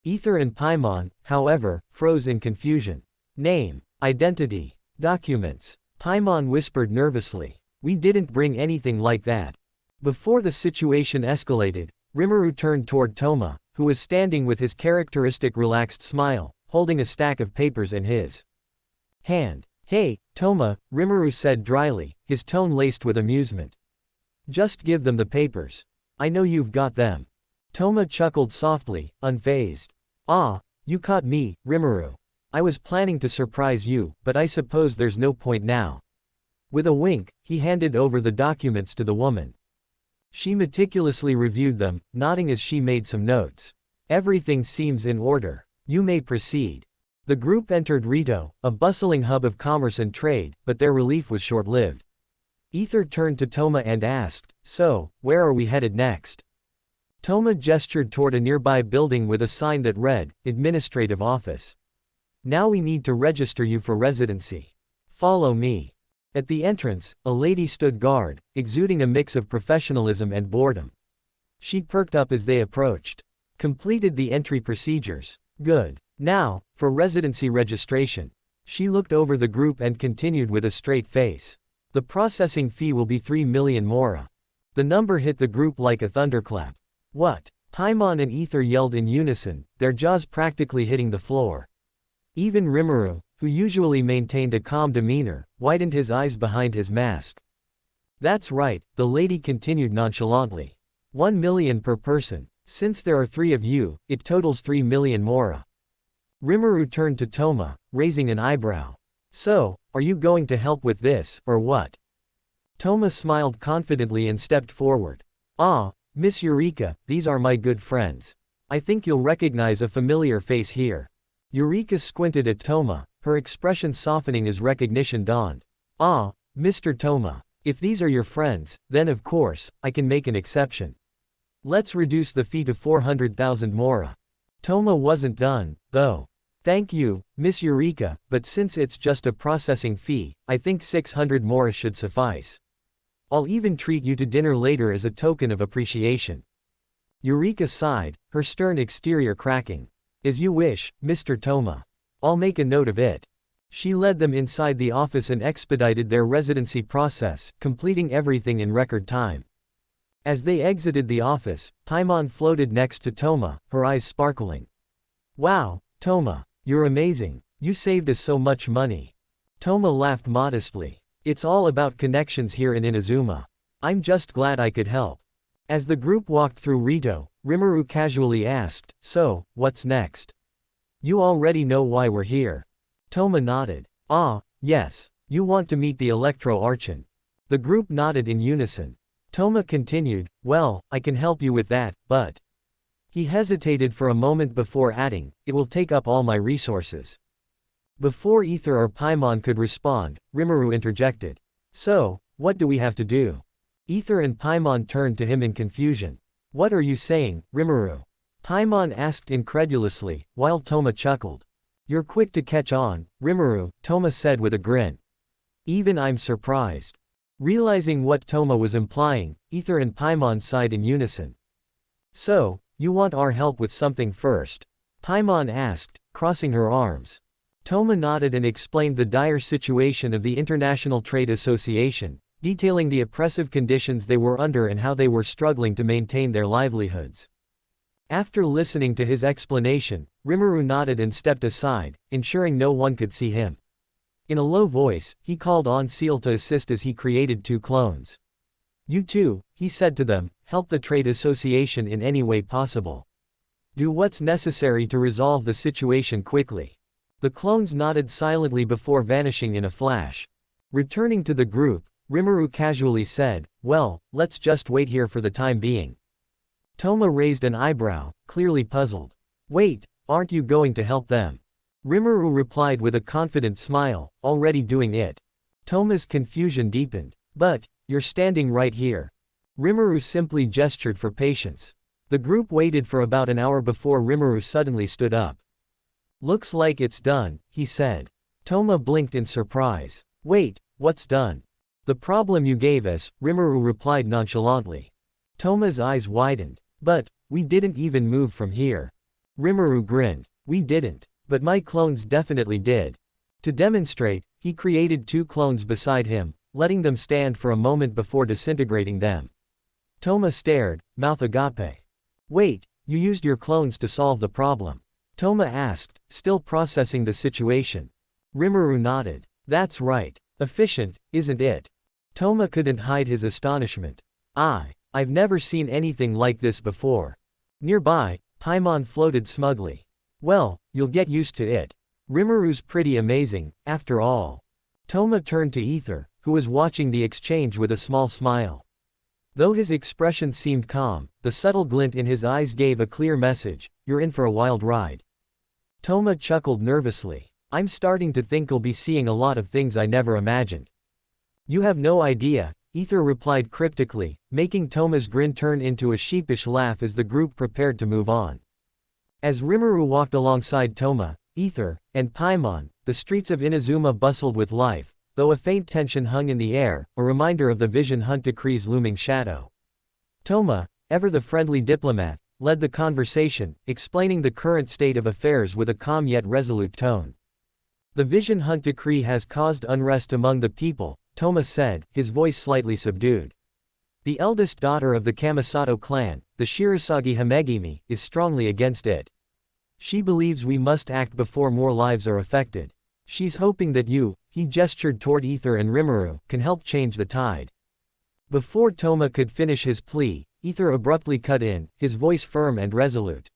Ether and Paimon, however, froze in confusion. Name, identity, documents. Paimon whispered nervously. We didn't bring anything like that. Before the situation escalated, Rimuru turned toward Toma, who was standing with his characteristic relaxed smile, holding a stack of papers in his hand. Hey, Toma, Rimuru said dryly, his tone laced with amusement. Just give them the papers. I know you've got them. Toma chuckled softly, unfazed. Ah, you caught me, Rimuru. I was planning to surprise you, but I suppose there's no point now. With a wink, he handed over the documents to the woman. She meticulously reviewed them, nodding as she made some notes. Everything seems in order. You may proceed. The group entered Rito, a bustling hub of commerce and trade, but their relief was short-lived. Ether turned to Toma and asked, so, where are we headed next? Toma gestured toward a nearby building with a sign that read, Administrative Office. Now we need to register you for residency. Follow me. At the entrance, a lady stood guard, exuding a mix of professionalism and boredom. She perked up as they approached. Completed the entry procedures. Good. Now, for residency registration. She looked over the group and continued with a straight face. The processing fee will be 3 million mora. The number hit the group like a thunderclap. What? Paimon and Ether yelled in unison, their jaws practically hitting the floor. Even Rimuru, who usually maintained a calm demeanor, widened his eyes behind his mask. That's right, the lady continued nonchalantly. 1 million per person. Since there are 3 of you, it totals 3 million mora. Rimuru turned to Toma, raising an eyebrow. So, are you going to help with this, or what? Toma smiled confidently and stepped forward. Ah, Miss Eureka, these are my good friends. I think you'll recognize a familiar face here. Eureka squinted at Toma, her expression softening as recognition dawned. Ah, Mr. Toma, if these are your friends, then of course, I can make an exception. Let's reduce the fee to 400,000 mora. Toma wasn't done, though. Thank you, Miss Eureka, but since it's just a processing fee, I think 600 mora should suffice. I'll even treat you to dinner later as a token of appreciation. Eureka sighed, her stern exterior cracking. As you wish, Mr. Toma. I'll make a note of it. She led them inside the office and expedited their residency process, completing everything in record time. As they exited the office, Paimon floated next to Toma, her eyes sparkling. Wow, Toma, you're amazing. You saved us so much money. Toma laughed modestly. It's all about connections here in Inazuma. I'm just glad I could help. As the group walked through Rito, Rimuru casually asked, so, what's next? You already know why we're here. Toma nodded. Ah, yes. You want to meet the Electro Archon. The group nodded in unison. Toma continued, well, I can help you with that, but… He hesitated for a moment before adding, it will take up all my resources. Before Ether or Paimon could respond, Rimuru interjected. So, what do we have to do? Ether and Paimon turned to him in confusion. What are you saying, Rimuru? Paimon asked incredulously, while Toma chuckled. You're quick to catch on, Rimuru, Toma said with a grin. Even I'm surprised. Realizing what Toma was implying, Ether and Paimon sighed in unison. So, you want our help with something first? Paimon asked, crossing her arms. Toma nodded and explained the dire situation of the International Trade Association, detailing the oppressive conditions they were under and how they were struggling to maintain their livelihoods. After listening to his explanation, Rimuru nodded and stepped aside, ensuring no one could see him. In a low voice, he called on Seal to assist as he created 2 clones. You two, he said to them, help the trade association in any way possible. Do what's necessary to resolve the situation quickly. The clones nodded silently before vanishing in a flash. Returning to the group, Rimuru casually said, well, let's just wait here for the time being. Toma raised an eyebrow, clearly puzzled. Wait, aren't you going to help them? Rimuru replied with a confident smile, already doing it. Toma's confusion deepened. But, you're standing right here. Rimuru simply gestured for patience. The group waited for about an hour before Rimuru suddenly stood up. Looks like it's done, he said. Toma blinked in surprise. Wait, what's done? The problem you gave us, Rimuru replied nonchalantly. Toma's eyes widened. But, we didn't even move from here. Rimuru grinned. We didn't. But my clones definitely did. To demonstrate, he created 2 clones beside him, letting them stand for a moment before disintegrating them. Toma stared, mouth agape. Wait, you used your clones to solve the problem? Toma asked, still processing the situation. Rimuru nodded. That's right. Efficient, isn't it? Toma couldn't hide his astonishment. I've never seen anything like this before. Nearby, Paimon floated smugly. Well, you'll get used to it. Rimuru's pretty amazing, after all. Toma turned to Ether, who was watching the exchange with a small smile. Though his expression seemed calm, the subtle glint in his eyes gave a clear message, you're in for a wild ride. Toma chuckled nervously. I'm starting to think I'll be seeing a lot of things I never imagined. You have no idea, Ether replied cryptically, making Toma's grin turn into a sheepish laugh as the group prepared to move on. As Rimuru walked alongside Toma, Ether, and Paimon, the streets of Inazuma bustled with life, though a faint tension hung in the air, a reminder of the Vision Hunt Decree's looming shadow. Toma, ever the friendly diplomat, led the conversation, explaining the current state of affairs with a calm yet resolute tone. The Vision Hunt Decree has caused unrest among the people, Toma said, his voice slightly subdued. The eldest daughter of the Kamisato clan, the Shirasagi Hamegimi, is strongly against it. She believes we must act before more lives are affected. She's hoping that you, he gestured toward Ether and Rimuru, can help change the tide. Before Toma could finish his plea, Ether abruptly cut in, his voice firm and resolute.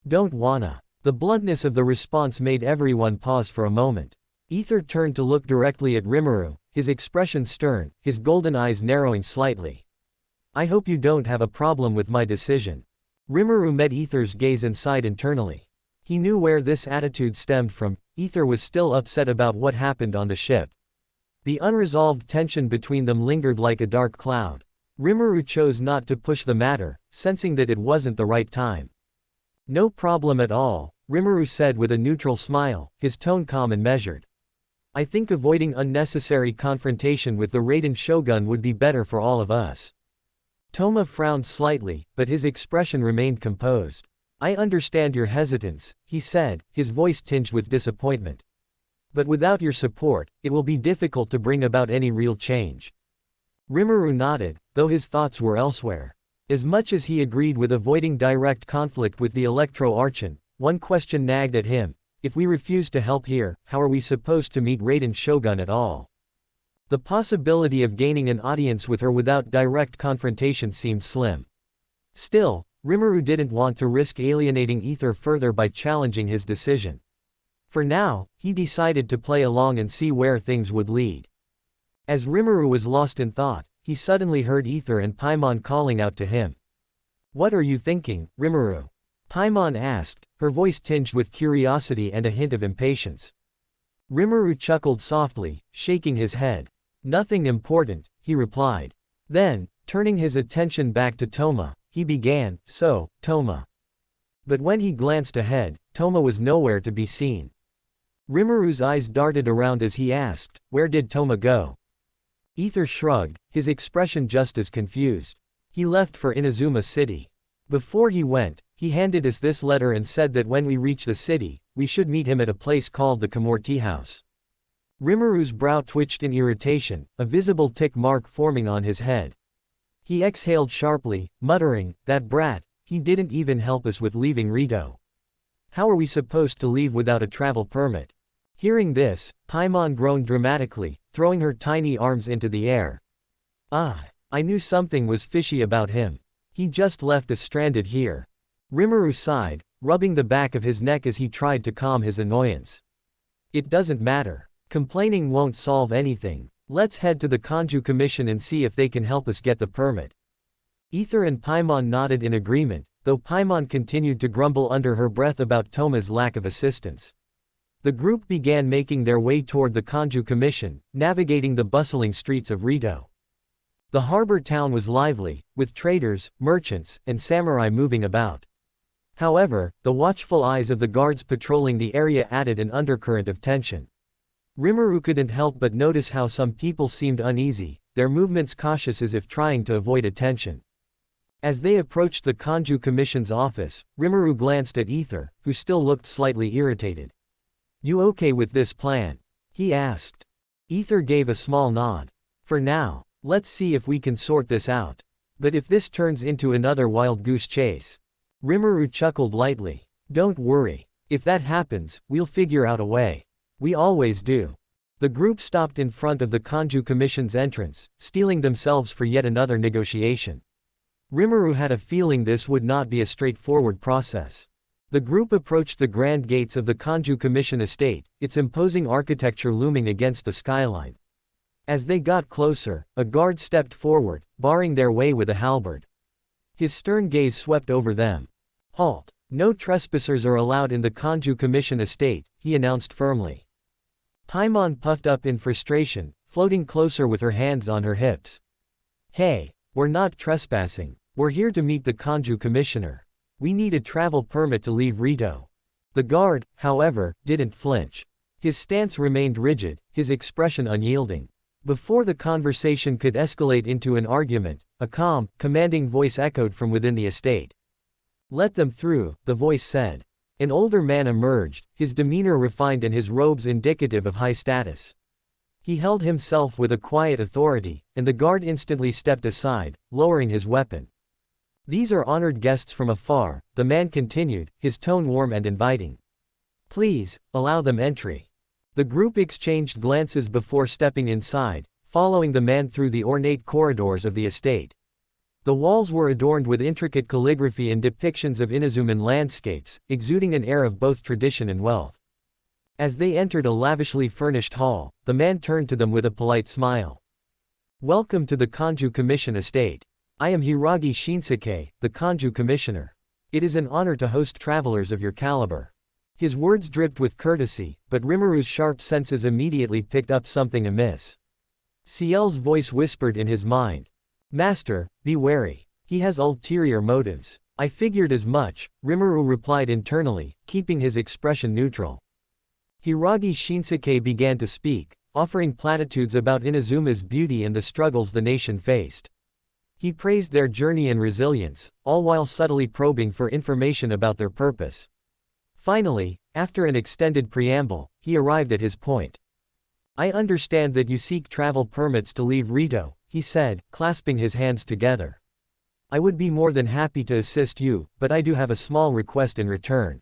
Don't wanna. The bluntness of the response made everyone pause for a moment. Ether turned to look directly at Rimuru, his expression stern, his golden eyes narrowing slightly. I hope you don't have a problem with my decision. Rimuru met Ether's gaze and sighed internally. He knew where this attitude stemmed from. Ether was still upset about what happened on the ship. The unresolved tension between them lingered like a dark cloud. Rimuru chose not to push the matter, sensing that it wasn't the right time. No problem at all, Rimuru said with a neutral smile, his tone calm and measured. I think avoiding unnecessary confrontation with the Raiden Shogun would be better for all of us. Toma frowned slightly, but his expression remained composed. I understand your hesitance, he said, his voice tinged with disappointment. But without your support, it will be difficult to bring about any real change. Rimuru nodded, though his thoughts were elsewhere. As much as he agreed with avoiding direct conflict with the Electro Archon, one question nagged at him. If we refuse to help here, how are we supposed to meet Raiden Shogun at all? The possibility of gaining an audience with her without direct confrontation seemed slim. Still, Rimuru didn't want to risk alienating Ether further by challenging his decision. For now, he decided to play along and see where things would lead. As Rimuru was lost in thought, he he suddenly heard Ether and Paimon calling out to him. "What are you thinking, Rimuru?" Paimon asked, her voice tinged with curiosity and a hint of impatience. Rimuru chuckled softly, shaking his head. "Nothing important," he replied. Then, turning his attention back to Toma, he began, "So, Toma." But when he glanced ahead, Toma was nowhere to be seen. Rimuru's eyes darted around as he asked, "Where did Toma go?" Ether shrugged, his expression just as confused. "He left for Inazuma City. Before he went, he handed us this letter and said that when we reach the city, we should meet him at a place called the Kamor Tea House." Rimuru's brow twitched in irritation, a visible tick mark forming on his head. He exhaled sharply, muttering, "That brat, he didn't even help us with leaving Rito. How are we supposed to leave without a travel permit?" Hearing this, Paimon groaned dramatically, throwing her tiny arms into the air. "Ah, I knew something was fishy about him. He just left us stranded here." Rimuru sighed, rubbing the back of his neck as he tried to calm his annoyance. "It doesn't matter. Complaining won't solve anything. Let's head to the Kanju Commission and see if they can help us get the permit." Ether and Paimon nodded in agreement, though Paimon continued to grumble under her breath about Toma's lack of assistance. The group began making their way toward the Kanju Commission, navigating the bustling streets of Rito. The harbor town was lively, with traders, merchants, and samurai moving about. However, the watchful eyes of the guards patrolling the area added an undercurrent of tension. Rimuru couldn't help but notice how some people seemed uneasy, their movements cautious as if trying to avoid attention. As they approached the Kanju Commission's office, Rimuru glanced at Ether, who still looked slightly irritated. "You okay with this plan?" he asked. Ether gave a small nod. "For now. Let's see if we can sort this out. But if this turns into another wild goose chase..." Rimuru chuckled lightly. "Don't worry. If that happens, we'll figure out a way. We always do." The group stopped in front of the Kanju Commission's entrance, steeling themselves for yet another negotiation. Rimuru had a feeling this would not be a straightforward process. The group approached the grand gates of the Kanju Commission estate, its imposing architecture looming against the skyline. As they got closer, a guard stepped forward, barring their way with a halberd. His stern gaze swept over them. "Halt! No trespassers are allowed in the Kanju Commission estate," he announced firmly. Paimon puffed up in frustration, floating closer with her hands on her hips. "Hey, we're not trespassing. We're here to meet the Kanju Commissioner. We need a travel permit to leave Rito." The guard, however, didn't flinch. His stance remained rigid, his expression unyielding. Before the conversation could escalate into an argument, a calm, commanding voice echoed from within the estate. "Let them through," the voice said. An older man emerged, his demeanor refined and his robes indicative of high status. He held himself with a quiet authority, and the guard instantly stepped aside, lowering his weapon. "These are honored guests from afar," the man continued, his tone warm and inviting. "Please, allow them entry." The group exchanged glances before stepping inside, following the man through the ornate corridors of the estate. The walls were adorned with intricate calligraphy and depictions of Inazuman landscapes, exuding an air of both tradition and wealth. As they entered a lavishly furnished hall, the man turned to them with a polite smile. "Welcome to the Kanju Commission estate. I am Hiragi Shinsuke, the Kanju Commissioner. It is an honor to host travelers of your caliber." His words dripped with courtesy, but Rimuru's sharp senses immediately picked up something amiss. Ciel's voice whispered in his mind. "Master, be wary. He has ulterior motives." "I figured as much," Rimuru replied internally, keeping his expression neutral. Hiragi Shinsuke began to speak, offering platitudes about Inazuma's beauty and the struggles the nation faced. He praised their journey and resilience, all while subtly probing for information about their purpose. Finally, after an extended preamble, he arrived at his point. "I understand that you seek travel permits to leave Rito," he said, clasping his hands together. "I would be more than happy to assist you, but I do have a small request in return."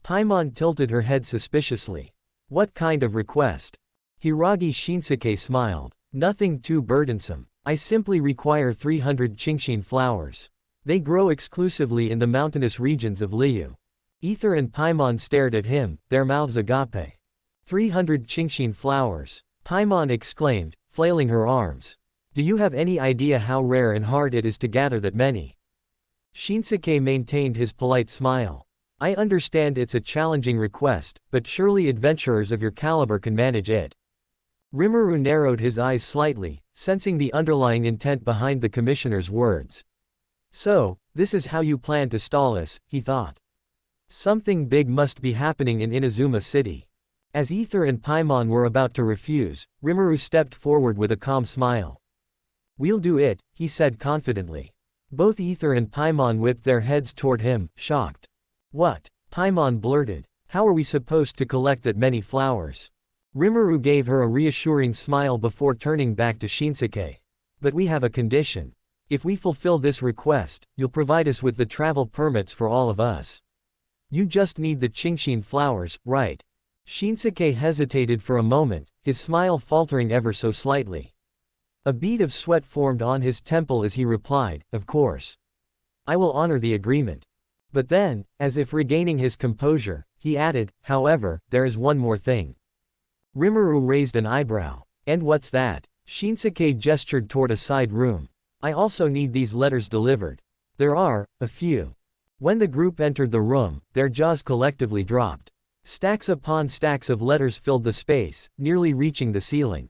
Paimon tilted her head suspiciously. "What kind of request?" Hiragi Shinsuke smiled. "Nothing too burdensome. I simply require 300 Qingshin flowers. They grow exclusively in the mountainous regions of Liu." Ether and Paimon stared at him, their mouths agape. 300 Qingshin flowers, Paimon exclaimed, flailing her arms. Do you have any idea how rare and hard it is to gather that many? Shinsuke maintained his polite smile. I understand it's a challenging request, but surely adventurers of your caliber can manage it. Rimuru narrowed his eyes slightly, sensing the underlying intent behind the commissioner's words. So, this is how you plan to stall us, he thought. Something big must be happening in Inazuma City. As Ether and Paimon were about to refuse, Rimuru stepped forward with a calm smile. We'll do it, he said confidently. Both Ether and Paimon whipped their heads toward him, shocked. What? Paimon blurted. How are we supposed to collect that many flowers? Rimuru gave her a reassuring smile before turning back to Shinsuke. But we have a condition. If we fulfill this request, you'll provide us with the travel permits for all of us. You just need the Qingshin flowers, right? Shinsuke hesitated for a moment, his smile faltering ever so slightly. A bead of sweat formed on his temple as he replied, of course. I will honor the agreement. But then, as if regaining his composure, he added, however, there is one more thing. Rimuru raised an eyebrow. And what's that? Shinsuke gestured toward a side room. I also need these letters delivered. There are a few. When the group entered the room, their jaws collectively dropped. Stacks upon stacks of letters filled the space, nearly reaching the ceiling.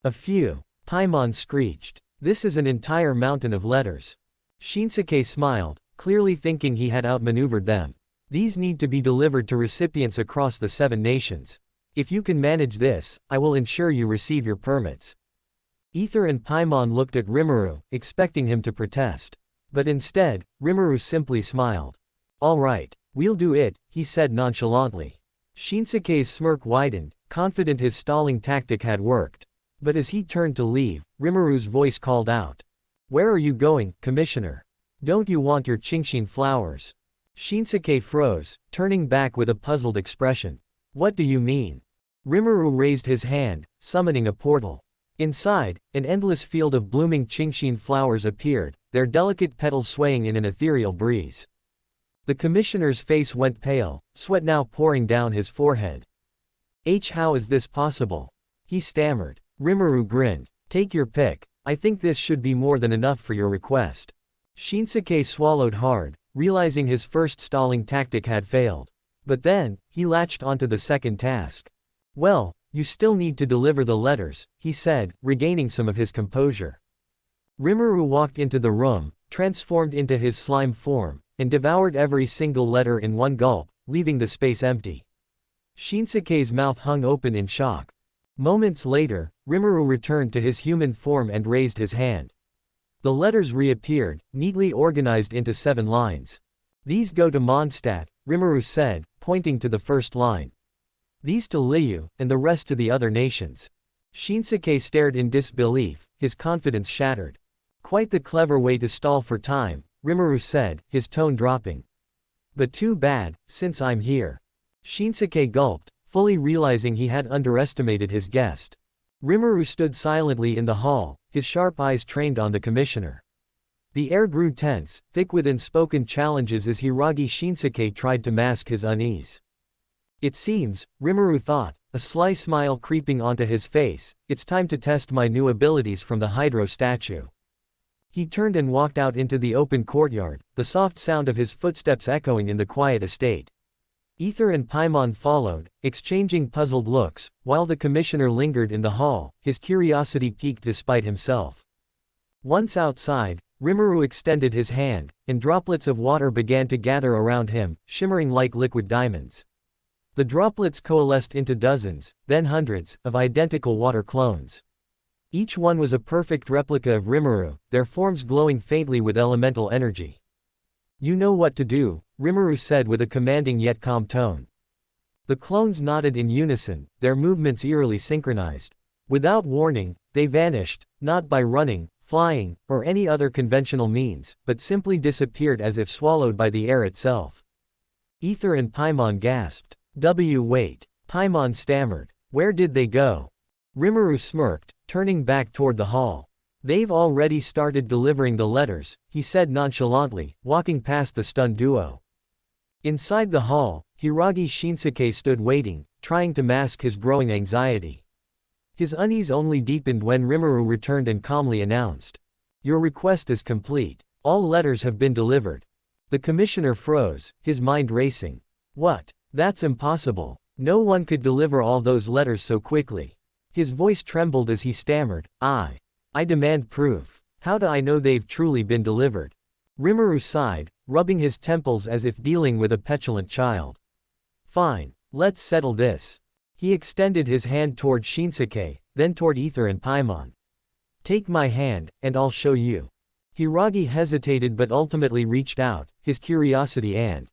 A few. Paimon screeched. This is an entire mountain of letters. Shinsuke smiled, clearly thinking he had outmaneuvered them. These need to be delivered to recipients across the 7 nations. If you can manage this, I will ensure you receive your permits. Ether and Paimon looked at Rimuru, expecting him to protest. But instead, Rimuru simply smiled. All right, we'll do it, he said nonchalantly. Shinsuke's smirk widened, confident his stalling tactic had worked. But as he turned to leave, Rimuru's voice called out. Where are you going, Commissioner? Don't you want your Qingshin flowers? Shinsuke froze, turning back with a puzzled expression. What do you mean? Rimuru raised his hand, summoning a portal. Inside, an endless field of blooming Qingshin flowers appeared, their delicate petals swaying in an ethereal breeze. The commissioner's face went pale, sweat now pouring down his forehead. How is this possible? He stammered. Rimuru grinned. Take your pick. I think this should be more than enough for your request. Shinsuke swallowed hard, realizing his first stalling tactic had failed. But then, he latched onto the second task. Well, you still need to deliver the letters, he said, regaining some of his composure. Rimuru walked into the room, transformed into his slime form, and devoured every single letter in one gulp, leaving the space empty. Shinsuke's mouth hung open in shock. Moments later, Rimuru returned to his human form and raised his hand. The letters reappeared, neatly organized into 7 lines. These go to Mondstadt, Rimuru said, pointing to the first line. These to Liu, and the rest to the other nations. Shinsuke stared in disbelief, his confidence shattered. Quite the clever way to stall for time, Rimuru said, his tone dropping. But too bad, since I'm here. Shinsuke gulped, fully realizing he had underestimated his guest. Rimuru stood silently in the hall, his sharp eyes trained on the commissioner. The air grew tense, thick with unspoken challenges as Hiragi Shinsuke tried to mask his unease. It seems, Rimuru thought, a sly smile creeping onto his face, it's time to test my new abilities from the Hydro statue. He turned and walked out into the open courtyard, the soft sound of his footsteps echoing in the quiet estate. Ether and Paimon followed, exchanging puzzled looks, while the commissioner lingered in the hall, his curiosity piqued despite himself. Once outside, Rimuru extended his hand, and droplets of water began to gather around him, shimmering like liquid diamonds. The droplets coalesced into dozens, then hundreds, of identical water clones. Each one was a perfect replica of Rimuru, their forms glowing faintly with elemental energy. You know what to do, Rimuru said with a commanding yet calm tone. The clones nodded in unison, their movements eerily synchronized. Without warning, they vanished, not by running, flying, or any other conventional means, but simply disappeared as if swallowed by the air itself. Ether and Paimon gasped. Wait. Paimon stammered. Where did they go? Rimuru smirked, turning back toward the hall. They've already started delivering the letters, he said nonchalantly, walking past the stunned duo. Inside the hall, Hiragi Shinsuke stood waiting, trying to mask his growing anxiety. His unease only deepened when Rimuru returned and calmly announced. Your request is complete. All letters have been delivered. The commissioner froze, his mind racing. What? That's impossible. No one could deliver all those letters so quickly. His voice trembled as he stammered, I demand proof. How do I know they've truly been delivered? Rimuru sighed, rubbing his temples as if dealing with a petulant child. Fine, let's settle this. He extended his hand toward Shinsuke, then toward Ether and Paimon. Take my hand, and I'll show you. Hiragi hesitated but ultimately reached out, his curiosity and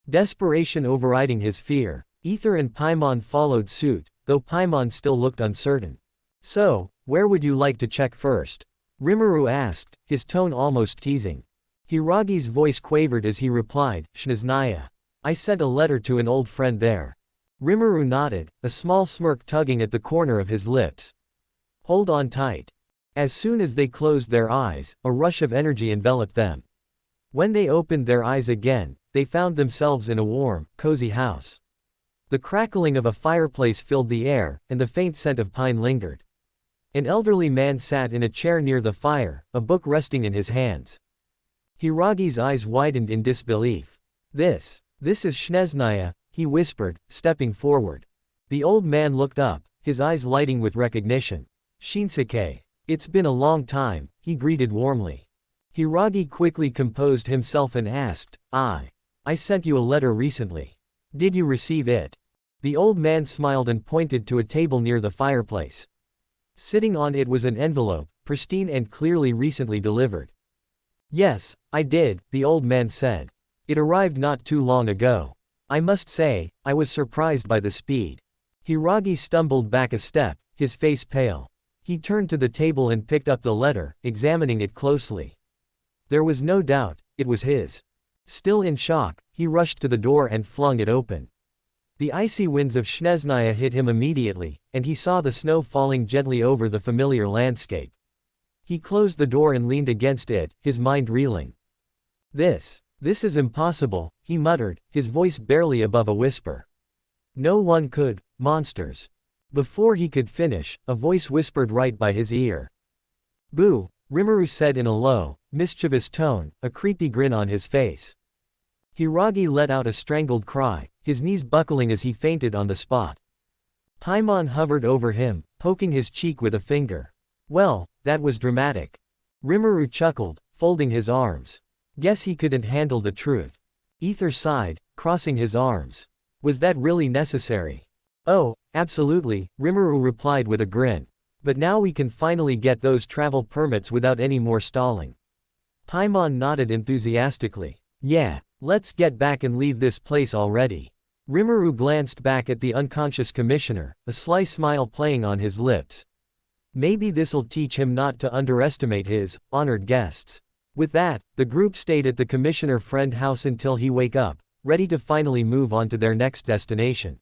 desperation overriding his fear. Ether and Paimon followed suit, though Paimon still looked uncertain. So, where would you like to check first? Rimuru asked, his tone almost teasing. Hiragi's voice quavered as he replied, Snezhnaya. I sent a letter to an old friend there. Rimuru nodded, a small smirk tugging at the corner of his lips. Hold on tight. As soon as they closed their eyes, a rush of energy enveloped them. When they opened their eyes again, they found themselves in a warm, cozy house. The crackling of a fireplace filled the air, and the faint scent of pine lingered. An elderly man sat in a chair near the fire, a book resting in his hands. Hiragi's eyes widened in disbelief. This is Snezhnaya, he whispered, stepping forward. The old man looked up, his eyes lighting with recognition. Shinsuke. It's been a long time, he greeted warmly. Hiragi quickly composed himself and asked, I sent you a letter recently. Did you receive it? The old man smiled and pointed to a table near the fireplace. Sitting on it was an envelope, pristine and clearly recently delivered. Yes, I did, the old man said. It arrived not too long ago. I must say, I was surprised by the speed. Hiragi stumbled back a step, his face pale. He turned to the table and picked up the letter, examining it closely. There was no doubt, it was his. Still in shock, he rushed to the door and flung it open. The icy winds of Snezhnaya hit him immediately, and he saw the snow falling gently over the familiar landscape. He closed the door and leaned against it, his mind reeling. This is impossible, he muttered, his voice barely above a whisper. No one could, monsters. Before he could finish, a voice whispered right by his ear. Boo, Rimuru said in a low, mischievous tone, a creepy grin on his face. Hiragi let out a strangled cry, his knees buckling as he fainted on the spot. Paimon hovered over him, poking his cheek with a finger. Well, that was dramatic. Rimuru chuckled, folding his arms. Guess he couldn't handle the truth. Ether sighed, crossing his arms. Was that really necessary? Oh, absolutely, Rimuru replied with a grin. But now we can finally get those travel permits without any more stalling. Paimon nodded enthusiastically. Yeah, let's get back and leave this place already. Rimuru glanced back at the unconscious commissioner, a sly smile playing on his lips. Maybe this'll teach him not to underestimate his honored guests. With that, the group stayed at the commissioner friend house until he wake up, ready to finally move on to their next destination.